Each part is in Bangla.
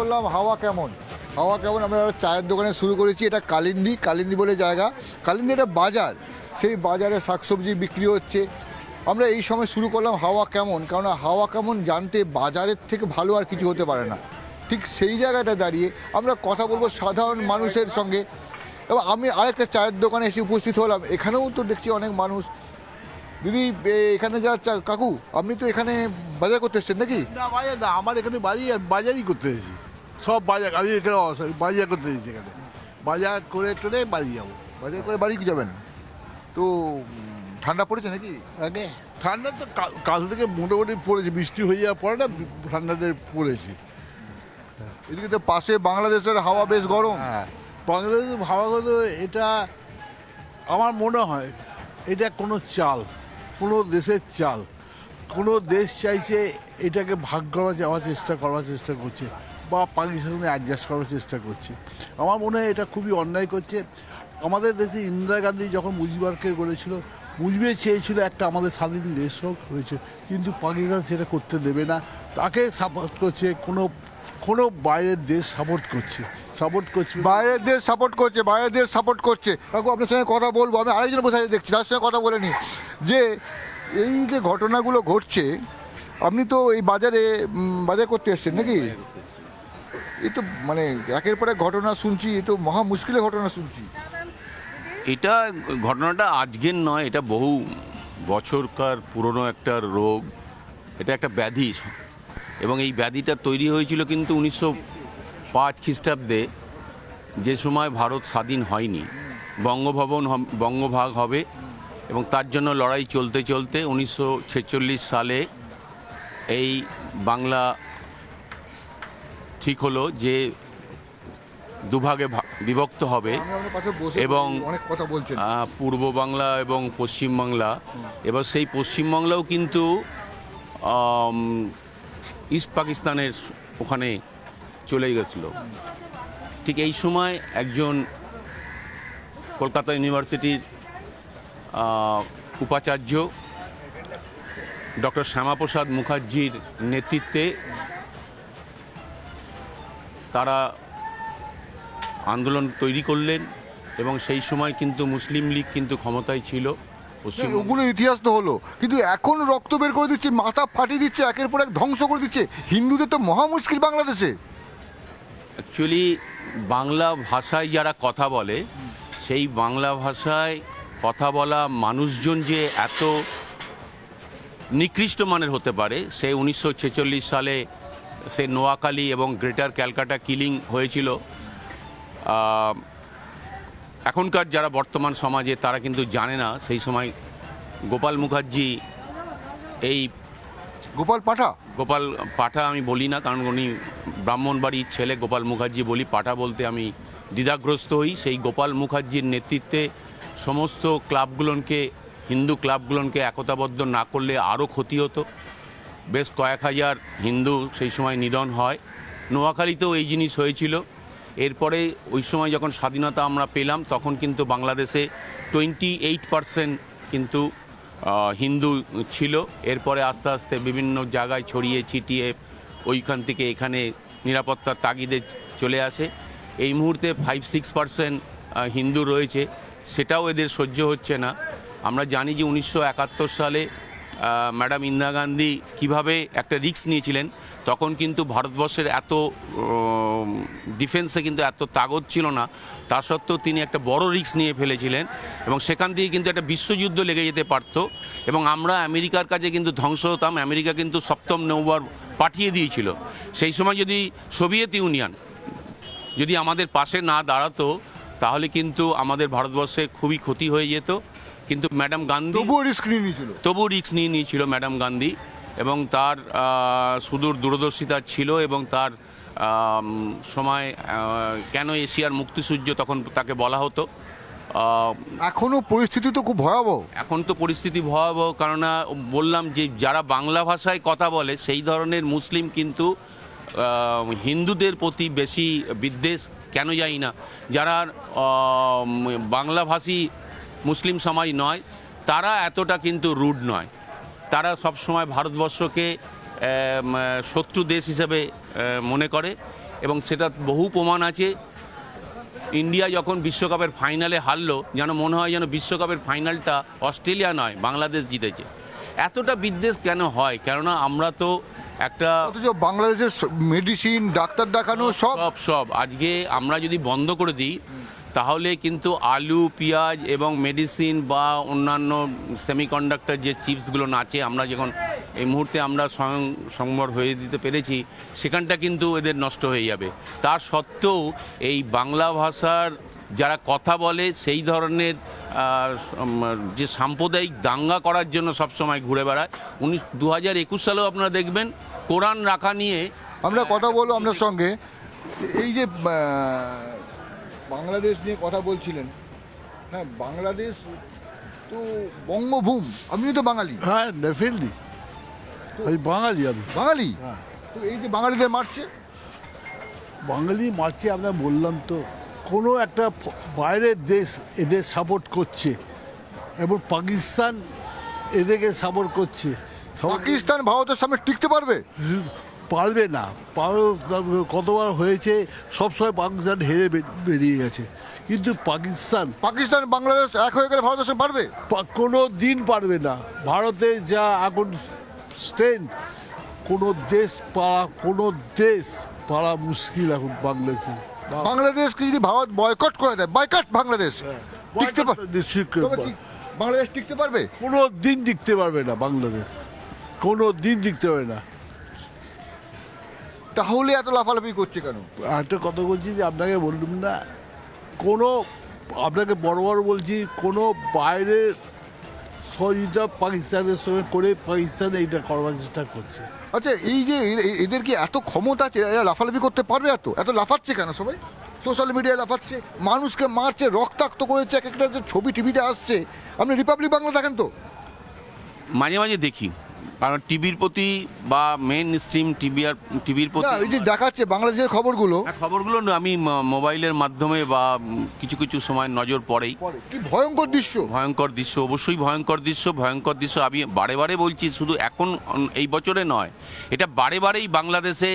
করলাম হাওয়া কেমন। হাওয়া কেমন আমরা একটা চায়ের দোকানে শুরু করেছি। এটা কালিন্দি বলে জায়গা। কালিন্দি একটা বাজার, সেই বাজারে শাকসবজি বিক্রি হচ্ছে। আমরা এই সময় শুরু করলাম হাওয়া কেমন, কারণ হাওয়া কেমন জানতে বাজারের থেকে ভালো আর কিছু হতে পারে না। ঠিক সেই জায়গাটা দাঁড়িয়ে আমরা কথা বলবো সাধারণ মানুষের সঙ্গে। এবং আমি আরেকটা চায়ের দোকানে এসে উপস্থিত হলাম, এখানেও তো দেখছি অনেক মানুষ। দিদি, এখানে কাকু, আপনি তো এখানে বাজার করতে এসছেন নাকি? না বাজার না, আমার এখানে বাড়ি আর বাজারই করতে এসেছি। সব বাজার আমি এখানে বাজার করতে এসেছি। এখানে বাজার করে টোরে বাড়ি যাবো। বাজার করে বাড়ি কি যাবেন? তো ঠান্ডা পড়েছে নাকি আগে? ঠান্ডা তো কাল থেকে মোটামুটি পড়েছে, বৃষ্টি হয়ে যাওয়ার পরে না ঠান্ডাটা পড়েছে। এদিকে তো পাশে বাংলাদেশের হাওয়া বেশ গরম। হ্যাঁ, বাংলাদেশের ভাবাগত এটা আমার মনে হয় এটা কোনো চাল, কোনো দেশের চাল। কোনো দেশ চাইছে এটাকে ভাগ করার চেষ্টা করছে, বা পাকিস্তানে অ্যাডজাস্ট করার চেষ্টা করছে। আমার মনে হয় এটা খুবই অন্যায় করছে। আমাদের দেশে ইন্দিরা গান্ধী যখন মুজিবকে গড়েছিল, মুজিবে চেয়েছিল একটা আমাদের স্বাধীন দেশ হোক, হয়েছে, কিন্তু পাকিস্তান সেটা করতে দেবে না। তাকে সাপোর্ট করছে, কোনো বাইরের দেশ সাপোর্ট করছে। বাইরের দেশ সাপোর্ট করছে। কাকু, আপনার সঙ্গে কথা বলবো। আমি আরেকজন বসে দেখছি, তার সঙ্গে কথা বলে নি। যে এই যে ঘটনাগুলো ঘটছে, আপনি তো এই বাজার করতে এসছেন নাকি? এই তো মানে একের পর এক ঘটনা শুনছি, এ তো মহা মুশকিলের ঘটনা শুনছি। এটা ঘটনাটা আজকের নয়, এটা বহু বছরকার পুরনো একটা রোগ। এটা একটা ব্যাধি, এবং এই ব্যাধিটা তৈরি হয়েছিল কিন্তু 1905 খ্রিস্টাব্দে, যে সময় ভারত স্বাধীন হয়নি। বঙ্গভাগ হবে, এবং তার জন্য লড়াই চলতে চলতে 1946 সালে এই বাংলা ঠিক হলো যে দুভাগে বিভক্ত হবে, এবং পূর্ব বাংলা এবং পশ্চিম বাংলা। এবার সেই পশ্চিম বাংলাও কিন্তু ইস্ট পাকিস্তানের ওখানে চলে গেছিল। ঠিক এই সময় একজন কলকাতা ইউনিভার্সিটির উপাচার্য ডক্টর শ্যামাপ্রসাদ মুখার্জির নেতৃত্বে তারা আন্দোলন তৈরি করলেন, এবং সেই সময় কিন্তু মুসলিম লীগ কিন্তু ক্ষমতায় ছিল। ওগুলো ইতিহাস তো হলো, কিন্তু এখন রক্ত বের করে দিচ্ছে, মাথা ফাটিয়ে দিচ্ছে, একের পর এক ধ্বংস করে দিচ্ছে। হিন্দুদের তো মহা মুশকিল বাংলাদেশে। অ্যাকচুয়ালি বাংলা ভাষায় যারা কথা বলে, সেই বাংলা ভাষায় কথা বলা মানুষজন যে এত নিকৃষ্ট মানের হতে পারে, সে 1946 সালে সে নোয়াখালী এবং গ্রেটার ক্যালকাটা কিলিং হয়েছিল। এখনকার যারা বর্তমান সমাজে তারা কিন্তু জানে না, সেই সময় গোপাল মুখার্জি, এই গোপাল পাঠা আমি বলি না, কারণ উনি ব্রাহ্মণবাড়ির ছেলে। গোপাল মুখার্জি বলি, পাঠা বলতে আমি দ্বিধাগ্রস্ত হই। সেই গোপাল মুখার্জির নেতৃত্বে সমস্ত ক্লাবগুলোকে, হিন্দু ক্লাবগুলোকে একতাবদ্ধ না করলে আরও ক্ষতি হতো। বেশ কয়েক হাজার হিন্দু সেই সময় নিধন হয়। নোয়াখালীতেও এই জিনিস হয়েছিল। এরপরে ওই সময় যখন স্বাধীনতা আমরা পেলাম, তখন কিন্তু বাংলাদেশে 28% কিন্তু হিন্দু ছিল। এরপরে আস্তে আস্তে বিভিন্ন জায়গায় ছড়িয়ে ছিটিয়ে ওইখান থেকে এখানে নিরাপত্তার তাগিদে চলে আসে। এই মুহূর্তে 5-6% হিন্দু রয়েছে, সেটাও এদের সহ্য হচ্ছে না। আমরা জানি যে 1971 সালে ম্যাডাম ইন্দিরা গান্ধী কীভাবে একটা রিস্ক নিয়েছিলেন। তখন কিন্তু ভারতবর্ষের এত ডিফেন্সে কিন্তু এত তাগদ ছিল না, তা সত্ত্বেও তিনি একটা বড় রিস্ক নিয়ে ফেলেছিলেন, এবং সেখান থেকে কিন্তু একটা বিশ্বযুদ্ধ লেগে যেতে পারত, এবং আমরা আমেরিকার কাছে কিন্তু ধ্বংস হতাম। আমেরিকা কিন্তু 7ম নৌবহর পাঠিয়ে দিয়েছিল। সেই সময় যদি সোভিয়েত ইউনিয়ন যদি আমাদের পাশে না দাঁড়াতো, তাহলে কিন্তু আমাদের ভারতবর্ষে খুবই ক্ষতি হয়ে যেত। কিন্তু ম্যাডাম গান্ধী তবুও রিস্ক নিয়ে নিয়েছিল ম্যাডাম গান্ধী, এবং তার সুদূর দূরদর্শিতা ছিল, এবং তার সময় কেন এশিয়ার মুক্তিসূর্য তখন তাকে বলা হতো। এখনও পরিস্থিতি তো খুব ভয়াবহ। এখন তো পরিস্থিতি ভয়াবহ, কারণ বললাম যে যারা বাংলা ভাষায় কথা বলে সেই ধরনের মুসলিম কিন্তু হিন্দুদের প্রতি বেশি বিদ্বেষ, কেন জানি না। যারা বাংলাভাষী মুসলিম সমাজ নয়, তারা এতটা কিন্তু রুড নয়। তারা সব সময় ভারতবর্ষকে শত্রু দেশ হিসেবে মনে করে, এবং সেটা বহু প্রমাণ আছে। ইন্ডিয়া যখন বিশ্বকাপের ফাইনালে হারলো, যেন মনে হয় যেন বিশ্বকাপের ফাইনালটা অস্ট্রেলিয়া নয়, বাংলাদেশ জিতেছে। এতটা বিদ্বেষ কেন হয়? কেননা আমরা তো একটা অথচ বাংলাদেশের মেডিসিন, ডাক্তার দেখানো সব সব আজকে আমরা যদি বন্ধ করে দিই, তাহলে কিন্তু আলু, পেঁয়াজ এবং মেডিসিন বা অন্যান্য সেমিকন্ডাক্টর যে চিপসগুলো আছে, আমরা যখন এই মুহূর্তে আমরা স্বয়ং সম্বর হয়ে দিতে পেরেছি, সেখানটা কিন্তু এদের নষ্ট হয়ে যাবে। তার সত্ত্বেও এই বাংলা ভাষার যারা কথা বলে সেই ধরনের যে সাম্প্রদায়িক দাঙ্গা করার জন্য সবসময় ঘুরে বেড়ায়। 2021 সালেও আপনারা দেখবেন কোরআন রাখা নিয়ে আমরা কথা বলবো আপনার সঙ্গে। এই যে বাংলাদেশ নিয়ে কথা বলছিলেন, হ্যাঁ বাংলাদেশ তো বঙ্গভূম, আপনি তো বাঙালি। হ্যাঁ, ডেফিনেটলি আমি বাঙালি। আমি বাঙালি, হ্যাঁ। তো এই যে বাঙালিদের মারছে, বাঙালি মারছে, আমরা বললাম তো, কোনো একটা বাইরের দেশ এদের সাপোর্ট করছে এবং পাকিস্তান এদেরকে সাপোর্ট করছে। পাকিস্তান ভারতের সামনে টিকতে পারবে? পারবে না। কতবার হয়েছে, সবসময় পাকিস্তান হেরে বেরিয়ে গেছে, কিন্তু পাকিস্তান বাংলাদেশ এক হয়ে গেলে ভারতের সাথে পারবে? কোনো দিন পারবে না। ভারতের যা এখন স্ট্রেংথ, কোনো দেশ পারা মুশকিল এখন বাংলাদেশে। বাংলাদেশকে যদি ভারত বয়কট করে দেয়, বয়কট বাংলাদেশ, টিকতে পারবে? তবে কি বাংলাদেশ টিকতে পারবে? কোনো দিন টিকতে পারবে না বাংলাদেশ, কোনো দিন টিকতে পারবে না। তাহলে এত লাফালাফি করছে কেন? একটা কথা বলছি যে আপনাকে বললাম না, আপনাকে বড় বলছি, কোনো বাইরের সহযোগিতা পাকিস্তানের সঙ্গে করে পাকিস্তান এইটা করবার চেষ্টা করছে। আচ্ছা, এই যে এদের কি এত ক্ষমতা আছে, এরা লাফালাফি করতে পারবে? এত লাফাচ্ছে কেন সবাই? সোশ্যাল মিডিয়ায় লাফাচ্ছে, মানুষকে মারছে, রক্তাক্ত করেছে, এক একটা যে ছবি টিভিতে আসছে। আপনি রিপাবলিক বাংলা দেখেন তো? মাঝে মাঝে দেখি, কারণ টিভির প্রতি বা মেন স্ট্রিম টিভির প্রতি এই যে দেখাচ্ছে বাংলাদেশের খবরগুলো, খবরগুলো আমি মোবাইলের মাধ্যমে বা কিছু কিছু সময় নজর পড়েই। কি ভয়ঙ্কর দৃশ্য! ভয়ঙ্কর দৃশ্য, অবশ্যই ভয়ঙ্কর দৃশ্য। আমি বারে বারে বলছি, শুধু এখন এই বছরে নয়, এটা বারে বারেই বাংলাদেশে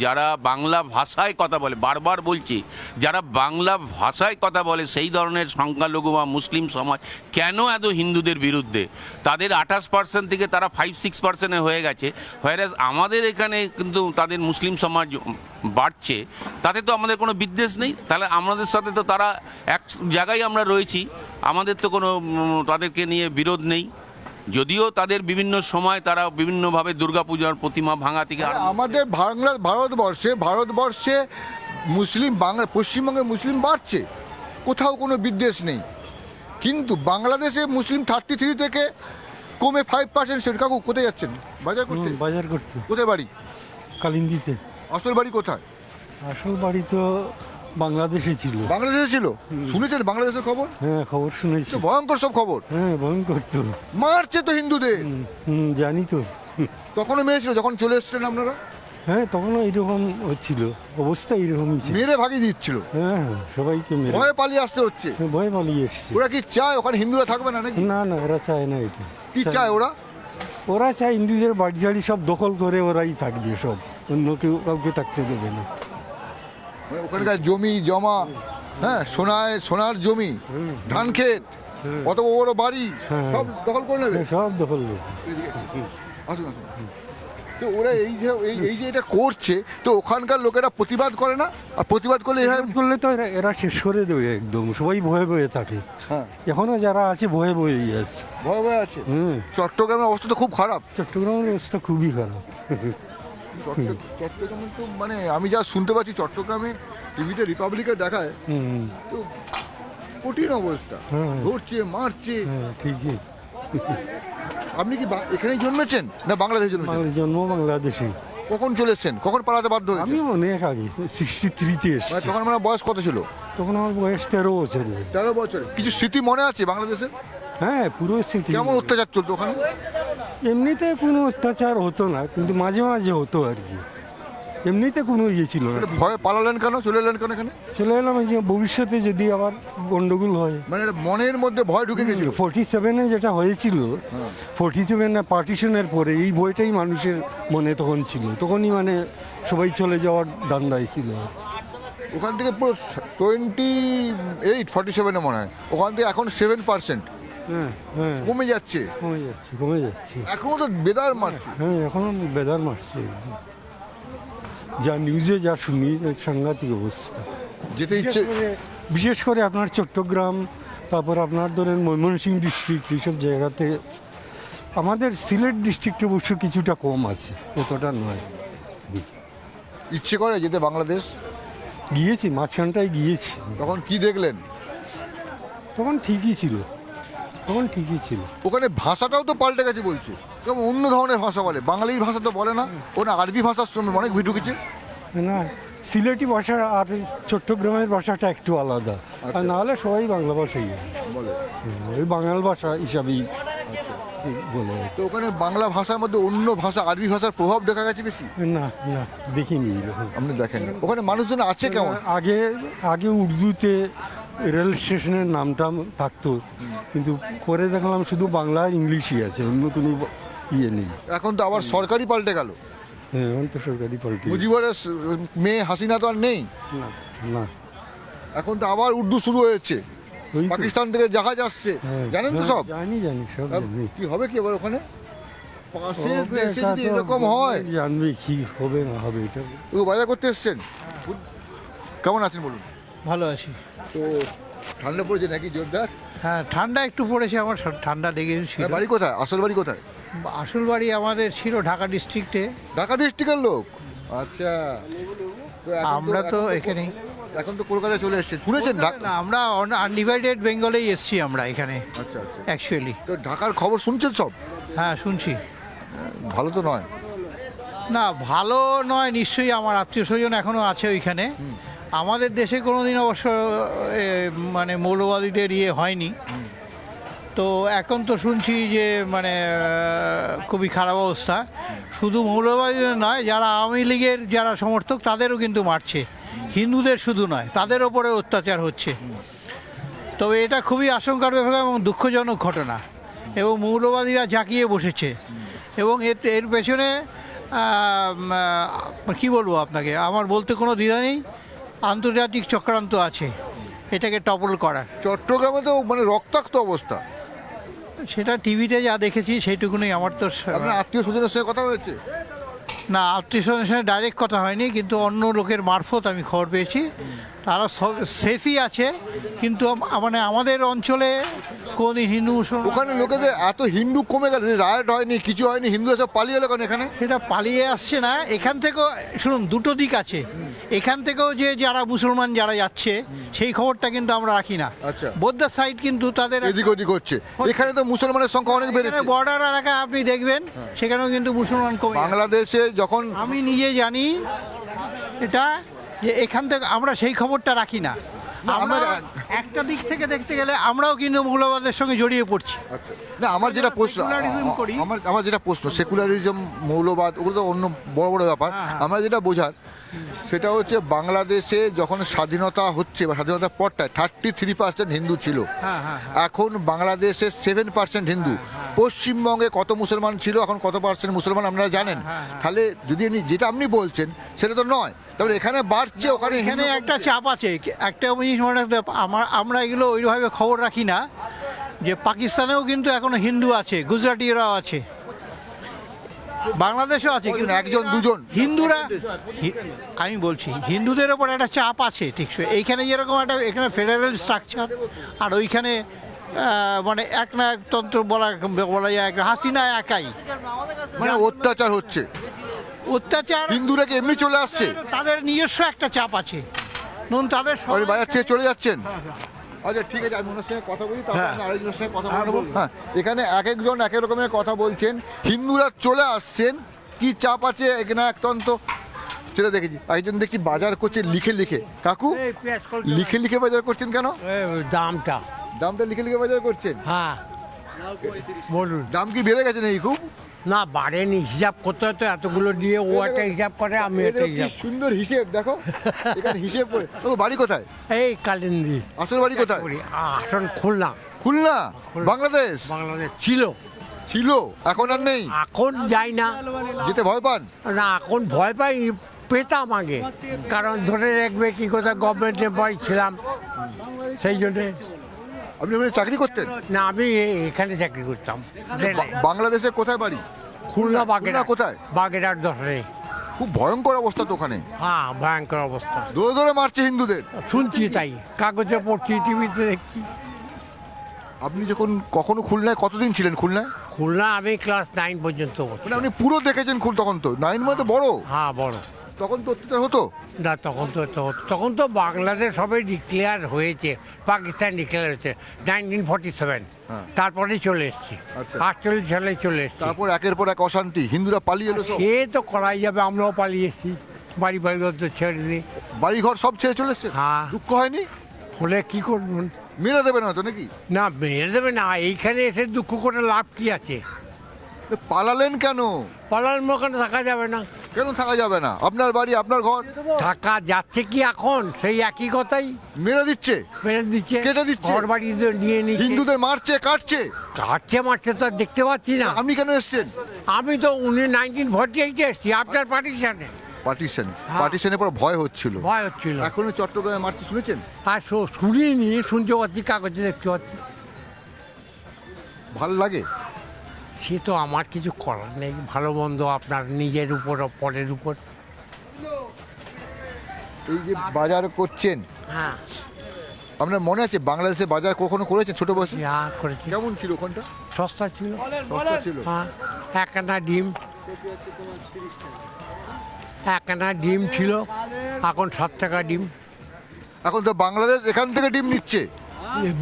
যারা বাংলা ভাষায় কথা বলে, বারবার বলছি, যারা বাংলা ভাষায় কথা বলে সেই ধরনের সংখ্যালঘু বা মুসলিম সমাজ কেন এত হিন্দুদের বিরুদ্ধে? তাদের 28% থেকে তারা 5-6% হয়ে গেছে, হোয়ারাজ আমাদের এখানে কিন্তু তাদের মুসলিম সমাজ বাড়ছে। তাতে তো আমাদের কোনো বিদ্বেষ নেই, তাহলে আমাদের সাথে তো তারা এক জায়গায় আমরা রয়েছি, আমাদের তো কোনো তাদেরকে নিয়ে বিরোধ নেই। যদিও তাদের বিভিন্ন সময় তারা বিভিন্নভাবে দুর্গাপূজার প্রতিমা ভাঙা থেকে আমাদের ভারতবর্ষে মুসলিম, পশ্চিমবঙ্গে মুসলিম বাড়ছে, কোথাও কোনো বিদ্বেষ নেই। কিন্তু বাংলাদেশে মুসলিম 33 থেকে কমে 5%। কাকু কোথায় যাচ্ছেন? বাজার করতে। কোথায় বাড়ি? কালিন্দিতে। আসল বাড়ি কোথায়? আসল বাড়ি তো বাংলাদেশে ছিল। বাংলাদেশে ছিল? শুনেছেন বাংলাদেশের খবর? হ্যাঁ, খবর শুনেছি। ভয়ঙ্কর সব খবর। হ্যাঁ, ভয়ঙ্কর তো। মারছে তো হিন্দুদের। জানি তো। তখনও মেয়ে ছিল যখন চলে এসেছিলেন আপনারা? হ্যাঁ, তখনও এইরকম হচ্ছিল, অবস্থা এইরকমই ছিল। মেরে ভাগিয়ে দিচ্ছিল। হ্যাঁ, সবাইকে মেরে ভয়ে পালিয়ে আসতে হচ্ছে। ভয়ে পালিয়ে এসছে। ওরা কি চায় ওখানে হিন্দুরা থাকবে না নাকি? না, এরা চায় না এটা। কি চায় ওরা? ওরা চায় হিন্দুদের বাড়ি ঝাড়ি সব দখল করে ওরাই থাকবে, সব অন্য কাউকে থাকতে দেবে না। ওখানকার জমি জমা, হ্যাঁ, সোনার জমি, ধান ক্ষেত, কত বড় বাড়ি, সব দখল করে নেবে। সব দখল করবে। আসুন আসুন। তো ওরা এই যে এটা করছে, তো ওখানকার লোকেরা প্রতিবাদ করে না? আর প্রতিবাদ করলে করলে তো এরা শেষ করে দেবে একদম। সবাই ভয়ে ভয়ে থাকে। হ্যাঁ, এখনো যারা আছে ভয়ে ভয়েই আছে। ভয় ভয় আছে। চট্টগ্রামের অবস্থা তো খুব খারাপ। চট্টগ্রামের অবস্থা খুবই খারাপ। চট্টগ্রামে তো মানে আমি যা শুনতে পাচ্ছি, চট্টগ্রামে টিভিতে রিপাবলিকে দেখায়, তো কঠিন অবস্থা, ধরছে, মারছে। ঠিকই। আপনি কি এখানেই জন্মেছেন না বাংলাদেশে জন্মেছেন? জন্ম বাংলাদেশে। কখন চলে এসেছেন? কখন পালাতে বাধ্য হয়েছেন? আমি অনেক আগে 63-তে এসেছি। তখন আমার বয়স কত ছিল? তখন আমার বয়স 13 বছর। 13 বছর। কিছু স্মৃতি মনে আছে বাংলাদেশের? হ্যাঁ, পুরো স্মৃতি। কেমন অত্যাচার চলতো ওখানে? এমনিতে কোনো অত্যাচার হতো না, কিন্তু মাঝে মাঝে হতো আর কি। এমনিতে কোনো ইয়ে ছিল না। ভয়ে পালালেন কেন, চলে এলেন কেন এখানে? চলে এলাম এই যে ভবিষ্যতে যদি আবার গন্ডগোল হয়। মানে এটা মনের মধ্যে ভয় ঢুকে গেছিল। 47-এ যেটা হয়েছিল, 47-এ পার্টিশনের পরে এই বইটাই মানুষের মনে তখন ছিল, তখনই মানে সবাই চলে যাওয়ার ধান্দায় ছিল। ওখান থেকে পুরো 47-এ মনে হয়, ওখান থেকে এখন 7% হ্যাঁ হ্যাঁ, কমে যাচ্ছে। কমে যাচ্ছে। এখনো তো বেদার মারছে। হ্যাঁ, এখন বেদার মারছে, যা নিউজে যা শুনি সাংঘাতিক অবস্থা। যেতে ইচ্ছে, বিশেষ করে আপনার চট্টগ্রাম, তারপর আপনার ধরেন ময়মনসিংহ ডিস্ট্রিক্ট, এইসব জায়গাতে। আমাদের সিলেট ডিস্ট্রিক্টে অবশ্য কিছুটা কম আছে, এতটা নয়। ইচ্ছে করে যেতে বাংলাদেশ। গিয়েছি, মাঝখানটায় গিয়েছি, তখন কি দেখলেন? তখন ঠিকই ছিল, তখন ঠিকই ছিল। ওখানে ভাষাটাও তো পাল্টে গেছে বলছে, কেমন অন্য ধরনের ভাষা বলে, বাঙালির ভাষা তো বলে না, ওরা আরবি ভাষার সঙ্গে অনেক ভিড় ঢুকেছে। না, সিলেটি ভাষা আর চট্টগ্রামের ভাষাটা একটু আলাদা, আর নাহলে সবাই বাংলা ভাষাই বলে। ওই বাঙাল ভাষা হিসাবেই বলে। তো ওখানে বাংলা ভাষার মধ্যে অন্য ভাষা, আরবি ভাষার প্রভাব দেখা গেছে বেশি? না না, দেখিনি এরকম। আপনি দেখেন ওখানে মানুষজন আছে কেমন? আগে আগে উর্দুতে রেল স্টেশনের নামটা থাকতো, কিন্তু পরে দেখলাম শুধু বাংলা আর ইংলিশই আছে, অন্য কোনো ইয়ে নেই। এখন তো আবার সরকারি পাল্টে গেল, হ্যাঁ, এখন তো সরকারি পাল্টে। মুজিবরের মেয়ে হাসিনা তো আর নেই, না না, এখন তো আবার উর্দু শুরু হয়েছে, ওই তো। পাকিস্তান থেকে জাহাজ আসছে, হ্যাঁ, জানেন তো হ্যাঁ, সব। জানি সব জানি। কি হবে কি এবার ওখানে? পাশের হবে, দেশে তা যদি তো এরকম হয়। জানবে কি হবে না হবে এটা। তো বাজার করতে এসছেন, কেমন আছেন বলুন? ভালো আছি। তো ঠান্ডা পড়েছে নাকি জোরদার? হ্যাঁ, ঠান্ডা একটু পড়েছে, আমার ঠান্ডা লেগেছিল। বাড়ি কোথায়, আসল বাড়ি কোথায়? আসল বাড়ি আমাদের ছিল ঢাকা ডিস্ট্রিক্টে। ঢাকা ডিস্ট্রিক্টের লোক? আচ্ছা। তো এখন আমরা তো এখন এখানেই। এখন তো কলকাতায় চলে এসেছেন, শুনেছেন? না, আমরা আনডিভাইডেড বেঙ্গলেই এসছি আমরা এখানে আচ্ছা আচ্ছা। অ্যাকচুয়ালি। তো ঢাকার খবর শুনছেন সব? হ্যাঁ, শুনছি। ভালো তো নয়। না, ভালো নয় নিশ্চয়ই। আমার আত্মীয় স্বজন এখনও আছে ওইখানে। আমাদের দেশে কোনোদিন অবশ্য মানে মৌলবাদীদের ইয়ে হয়নি। তো এখন তো শুনছি যে মানে খুবই খারাপ অবস্থা। শুধু মৌলবাদীদের নয়, যারা আওয়ামী লীগের যারা সমর্থক তাদেরও কিন্তু মারছে, হিন্দুদের শুধু নয়, তাদের ওপরে অত্যাচার হচ্ছে। তবে এটা খুবই আশঙ্কার ব্যাপার এবং দুঃখজনক ঘটনা, এবং মৌলবাদীরা জাঁকিয়ে বসেছে। এবং এর পেছনে কি বলবো আপনাকে, আমার বলতে কোনো দ্বিধা নেই, আন্তর্জাতিক চক্রান্ত আছে এটাকে টপল করার। চট্টগ্রামে তো মানে রক্তাক্ত অবস্থা, সেটা টিভিতে যা দেখেছি সেইটুকুনি। আমার তো আপনার আত্মীয় স্বজনের সঙ্গে কথা হয়েছে? না, আত্মীয় স্বজনের সঙ্গে ডাইরেক্ট কথা হয়নি, কিন্তু অন্য লোকের মারফত আমি খবর পেয়েছি তারা সব সেফই আছে। কিন্তু মানে আমাদের অঞ্চলে কোনদিন হিন্দু মুসলমান, ওখানে লোকেদের এত হিন্দু কমে গেল, রায়ট হয়নি, কিছু হয়নি, হিন্দুরা সব পালিয়ে এলো কেন এখানে? সেটা পালিয়ে আসছে না। এখান থেকেও শুনুন, দুটো দিক আছে। এখান থেকেও যে যারা মুসলমান যারা যাচ্ছে সেই খবরটা কিন্তু আমরা রাখি না। আচ্ছা। বোদ্দা সাইড কিন্তু তাদের এদিক ওদিক হচ্ছে, এখানে তো মুসলমানের সংখ্যা অনেক বেড়েছে। বর্ডার এলাকা আপনি দেখবেন সেখানেও কিন্তু মুসলমান কমে যাচ্ছে। বাংলাদেশে যখন আমি নিজে জানি এটা, যে এখান থেকে আমরা সেই খবরটা রাখি না। আমরা একটা দিক থেকে দেখতে গেলে আমরাও কিন্তু মৌলবাদের সঙ্গে জড়িয়ে পড়ছি। আচ্ছা। না, আমার যেটা প্রশ্ন, Secularism করি। আমার যেটা প্রশ্ন, সেকুলারিজম, মৌলবাদ, ওগুলো তো অন্য বড় বড় ব্যাপার। আমরা যেটা বোঝার সেটা হচ্ছে বাংলাদেশে যখন স্বাধীনতা হচ্ছে বা স্বাধীনতার পরটায় 33% হিন্দু ছিল, এখন বাংলাদেশে 7% হিন্দু। পশ্চিমবঙ্গে কত মুসলমান ছিল, এখন কত পার্সেন্ট মুসলমান আপনারা জানেন। তাহলে যদি যেটা আপনি বলছেন সেটা তো নয়, তাহলে এখানে বাড়ছে, ওখানে এখানে একটা চাপ আছে। একটা জিনিস মনে রাখতে হবে, আমরা এগুলো ওইভাবে খবর রাখি না, যে পাকিস্তানেও কিন্তু এখনো হিন্দু আছে, গুজরাটিরাও আছে, বাংলাদেশেও আছে, কিন্তু একজন দুজন হিন্দুরা আমি বলছি হিন্দুদের ওপর একটা চাপ আছে। ঠিক এইখানে যেরকম একটা এখানে ফেডারেল স্ট্রাকচার, আর ওইখানে মানে একনায়কতন্ত্র বলা যায়, হাসিনা একাই, মানে অত্যাচার হচ্ছে, অত্যাচার। হিন্দুরা কি এমনি চলে আসছে? তাদের নিজস্ব একটা চাপ আছে। নুন তাদের আপনি বাজার থেকে চলে যাচ্ছেন? আচ্ছা, ঠিক আছে, আমি ওনার সঙ্গে কথা বলি, তারপর আমি আরেকজনের সঙ্গে কথা বলবো। হ্যাঁ, এখানে এক একজন এক এক রকমের কথা বলছেন। হিন্দুরা চলে আসছেন, কি চাপ আছে এখানে একতন্ত্র সেটা দেখেছি। একজন দেখছি বাজার করছে লিখে লিখে। কাকু, লিখে লিখে বাজার করছেন কেন? দামটা দামটা লিখে লিখে বাজার করছেন? হ্যাঁ বলুন। দাম কি বেড়ে গেছে নাকি খুব? না বাড়েনি, হিসাব করতে হতো এতগুলো দিয়ে, ও একটা হিসাব করে, আমি একটা কি হিসাব। সুন্দর হিসেব দেখো, এখানে হিসেব করে। ও বাড়ি কোথায়? এই কালিন্দি। আসল বাড়ি কোথায়? আসল খুলনা। খুলনা, বাংলাদেশ। বাংলাদেশ ছিল, ছিল, এখন আর নেই। এখন যাই না। যেতে ভয় পান? না এখন ভয় পাই, পেতাম আগে, কারণ ধরে রাখবে কি কথা, গভর্নমেন্ট এমপ্লয়ি ছিলাম, সেই জন্যে। আপনি ওখানে চাকরি করতেন? না আমি এখানে চাকরি করতাম, বাংলাদেশে কোথায় বাড়ি? খুলনা বাগেরহাট। কোথায়? বাগেরহাট দশরে। খুব ভয়ঙ্কর অবস্থা তো ওখানে, হ্যাঁ ভয়ঙ্কর অবস্থা। দৌড়ে দৌড়ে মারছে হিন্দুদের। শুনছি তাই, কাগজে পড়ছি, টিভিতে দেখছি। আপনি যখন কখনো খুলনায় কতদিন ছিলেন খুলনায়? খুলনা আমি ক্লাস 9 পর্যন্ত পড়ছি। মানে আপনি পুরো দেখেছেন তখন তো 9 মানে তো বড়। হ্যাঁ বড়। তখন তো অত্যাচার হতো। না তখন তো বাংলাদেশ সবে ডিক্লেয়ার হয়েছে, পাকিস্তান ডিক্লেয়ার হয়েছে 1947, হ্যাঁ। তারপরে চলে এসছি, আচ্ছা। 48 সালে চলে এসছি। তারপর একের পর এক অশান্তি, হিন্দুরা পালিয়ে এলো সব। সে তো করাই যাবে, আমরাও পালিয়ে এসছি, বাড়ি তো ছেড়ে দিই। বাড়ি ঘর সব ছেড়ে চলে এসছে। হ্যাঁ। দুঃখ হয়নি? হলে কি করবেন? মেরে দেবে না তো নাকি? না মেরে দেবে না, এইখানে এসে দুঃখ করে লাভ কি আছে? পালালেন কেন? পালার মকানে থাকা যাবে না। কেন থাকা যাবে না? আপনার বাড়ি, আপনার ঘর। থাকা যাচ্ছে কি এখন? সেই একই কথাই, মেরে দিচ্ছে, মেরে দিচ্ছে, কেটে দিচ্ছে। ঘর বাড়ি নিয়ে নিচ্ছে, হিন্দুদের মারছে, কাটছে। কাটছে মারছে তো আর দেখতে পাচ্ছি না। আপনি কেন এসছেন? আমি তো 1948 এসছি, আপনার পার্টিশনে। পার্টিশন, হ্যাঁ। পার্টিশনের পর ভয় হচ্ছিল। ভয় হচ্ছিল। এখনো চট্টগ্রামে মারতে শুনেছেন? আর শুনিনি, শুনতে পাচ্ছি, কাগজে দেখতে পাচ্ছি। ভালো লাগে? সে তো আমার কিছু করার নেই, ভালো মন্দ আপনার নিজের উপর, পরের উপর। এই যে বাজার করছেন, হ্যাঁ আপনার মনে আছে বাংলাদেশে বাজার কখনো করেছেন ছোট বয়সে? যা করেছি, কেমন ছিল ওখানটা? সস্তা ছিল। সস্তা ছিল। হ্যাঁ, একখানা ডিম, একখানা ডিম ছিল, এখন 7 টাকা ডিম। এখন তো বাংলাদেশ এখান থেকে ডিম নিচ্ছে।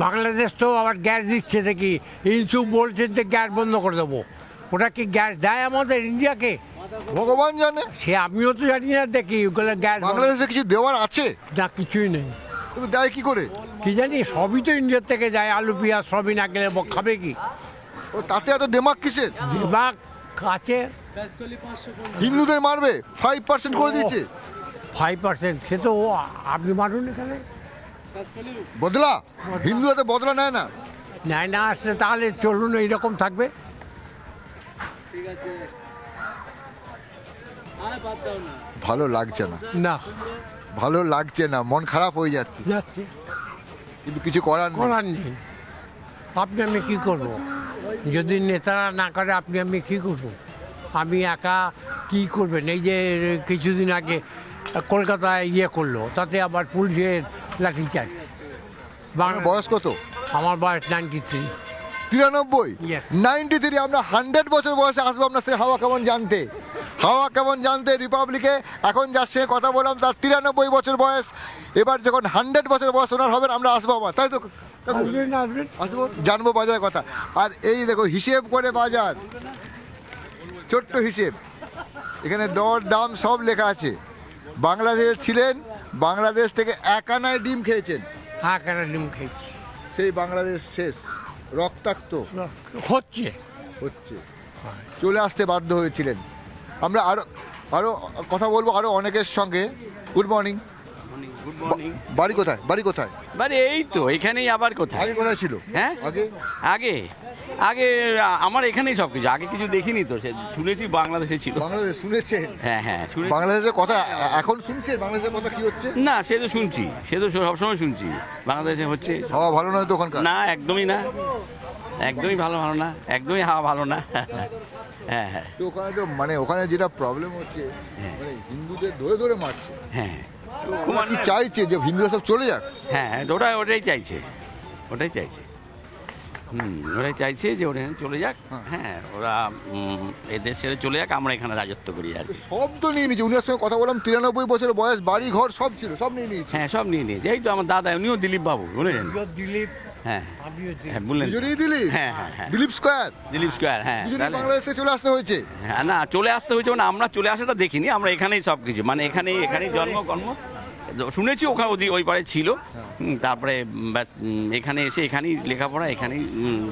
বাংলাদেশ তো আবার গ্যাস দিচ্ছে দেখি, ইনসু বলছে যে গ্যাস বন্ধ করে দেবো। ওটা কি গ্যাস দেয় আমাদের ইন্ডিয়াকে? ভগবান জানে। সে আমিও তো জানি না, দেখি ওগুলো গ্যাস বাংলাদেশে কিছু দেওয়ার আছে? না, কিছুই নেই। তবে দেয় কি করে? কি জানি, সবই তো ইন্ডিয়ার থেকে যায়, আলু পেঁয়াজ সবই না গেলে খাবে কি? ও তাতে এত দেমাক কিসের? দেবাক আছে। হিন্দুদের মারবে 5% করে দিচ্ছে। 5%, সে তো আপনি মারুন এখানে। বদলা, হিন্দুরা তো বদলা নেয় না। নেয় না আসলে তাহলে চলুন এইরকম থাকবে। ভালো লাগছে না, না ভালো লাগছে না, মন খারাপ হয়ে যাচ্ছে, যাচ্ছে, কিন্তু কিছু করার নেই। করার নেই। আপনি আমি কি করব? যদি নেতারা না করে আপনি আমি কি করব? আমি একা কি করবেন? এই যে কিছুদিন আগে কলকাতায় করলো, তাতে আবার পুলিশের লাঠিচার্জ। আপনার বয়স কত? আমার বয়স 93। 93? Yes. 93? আমরা 100 বছর বয়সে আসবো আপনার সে হাওয়া কেমন জানতে। হাওয়া কেমন জানতে রিপাবলিকে এখন যার সঙ্গে কথা বললাম, তার 93 বছর বয়স। এবার যখন 100 বছর বয়স ওনার হবেন, আমরা আসবো আবার, তাই তো? আসবেন আসবেন। আসবো, জানবো বাজারের কথা। আর এই দেখো হিসেব করে বাজার, ছোট্ট হিসেব, এখানে দর দাম সব লেখা আছে। বাংলাদেশ ছিলেন, বাংলাদেশ থেকে এক আনায় ডিম খেয়েছেন, হ্যাঁ কেন ডিম খেয়েছি, সেই বাংলাদেশ শেষ, রক্তাক্ত হচ্ছে। হচ্ছে, চলে আসতে বাধ্য হয়েছিলেন। আমরা আরো আরো কথা বলবো আরো অনেকের সঙ্গে। Good morning. Good morning. বাড়ি কোথায়? বাড়ি কোথায়? বাড়ি এই তো এখানেই, আবার কোথায়? আগে কোথায় ছিল? হ্যাঁ আগে আগে আগে আমার এখানেই সব কিছু, আগে কিছু দেখিনি তো, সে শুনেছি বাংলাদেশে ছিল। বাংলাদেশ শুনেছেন? হ্যাঁ হ্যাঁ শুনে, বাংলাদেশের কথা এখন শুনছেন? বাংলাদেশের কথা কি হচ্ছে? না সে তো শুনছি, সে তো সবসময় শুনছি বাংলাদেশে হচ্ছে। হাওয়া ভালো নয় তো ওখানকার? না একদমই না, একদমই ভালো না, একদমই হাওয়া ভালো না। হ্যাঁ হ্যাঁ তো ওখানে তো মানে ওখানে যেটা প্রবলেম হচ্ছে, মানে হিন্দুদের ধরে ধরে মারছে। হ্যাঁ তো ওরা কি চাইছে যে হিন্দুরা সব চলে যাক? হ্যাঁ ওটাই চাইছে, ওটাই চাইছে। ওরাই চাইছে যে ওরা চলে যাক। হ্যাঁ ওরা এদের ছেড়ে চলে যাক, আমরা এখানে রাজত্ব করি আর কি। সব তো নিয়ে নিয়েছে। উনার সঙ্গে কথা বললাম, 93 বছর বয়স, বাড়ি ঘর সব ছিল, সব নিয়ে নিয়েছে। হ্যাঁ সব নিয়ে নিয়েছে। এই তো আমার দাদা, উনিও দিলীপ বাবু, বুঝলেন? দিলীপ, হ্যাঁ আমিও দিলীপ। হ্যাঁ বললেন। দুজনেই দিলীপ? হ্যাঁ হ্যাঁ হ্যাঁ দিলীপ স্কয়ার? দিলীপ স্কয়ার। হ্যাঁ দুজনেই তাহলে বাংলাদেশ থেকে চলে আসতে হয়েছে? হ্যাঁ না চলে আসতে হয়েছে মানে আমরা চলে আসাটা দেখিনি, আমরা এখানেই সব কিছু, মানে এখানেই জন্ম কর্ম, শুনেছি ওখানে ওই পারে ছিল, তারপরে ব্যাস এখানে এসে এখানেই লেখাপড়া, এখানেই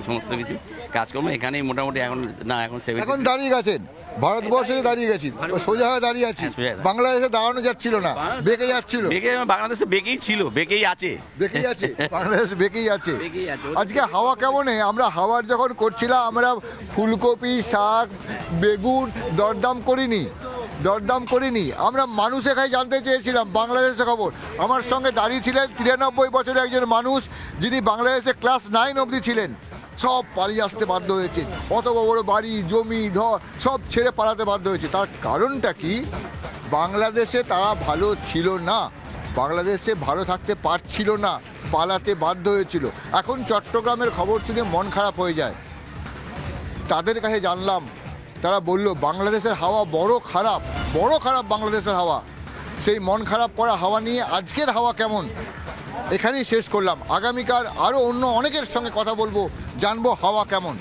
সমস্ত কিছু কাজকর্ম, এখানেই মোটামুটি এখন না এখন এখন দাঁড়িয়ে গেছেন, ভারতবর্ষে দাঁড়িয়ে গেছি, সোজা হয়ে দাঁড়িয়ে আছি। হ্যাঁ, সোজা হয়ে। বাংলাদেশে দাঁড়ানো যাচ্ছিল না, বেঁকে যাচ্ছিল। বেঁকে বাংলাদেশে বেঁকেই ছিল, বেঁকেই আছে। বেঁকেই আছে, বাংলাদেশ বেঁকেই আছে। বেঁকেই আছে। আজকে হাওয়া কেমন? আমরা হাওয়ার যখন করছিলাম, আমরা ফুলকপি, শাক, বেগুন দরদাম করিনি। আমরা মানুষের কাছে জানতে চেয়েছিলাম বাংলাদেশের খবর। আমার সঙ্গে দাঁড়িয়ে ছিলেন 93 বছরের একজন মানুষ, যিনি বাংলাদেশে ক্লাস 9 অবধি ছিলেন। সব পালিয়ে আসতে বাধ্য হয়েছে, অত বড় বাড়ি, জমি, ধর সব ছেড়ে পালাতে বাধ্য হয়েছে। তার কারণটা কি? বাংলাদেশে তারা ভালো ছিল না, বাংলাদেশে ভালো থাকতে পারছিল না, পালাতে বাধ্য হয়েছিল। এখন চট্টগ্রামের খবর শুনে মন খারাপ হয়ে যায়। তাদের কাছে জানলাম, তারা বলল বাংলাদেশের হাওয়া বড় খারাপ বাংলাদেশের হাওয়া। সেই মন খারাপ করা হাওয়া নিয়ে আজকের হাওয়া কেমন এখানেই শেষ করলাম। আগামীকাল আরও অন্য অনেকের সঙ্গে কথা বলবো, জানবো হাওয়া কেমন।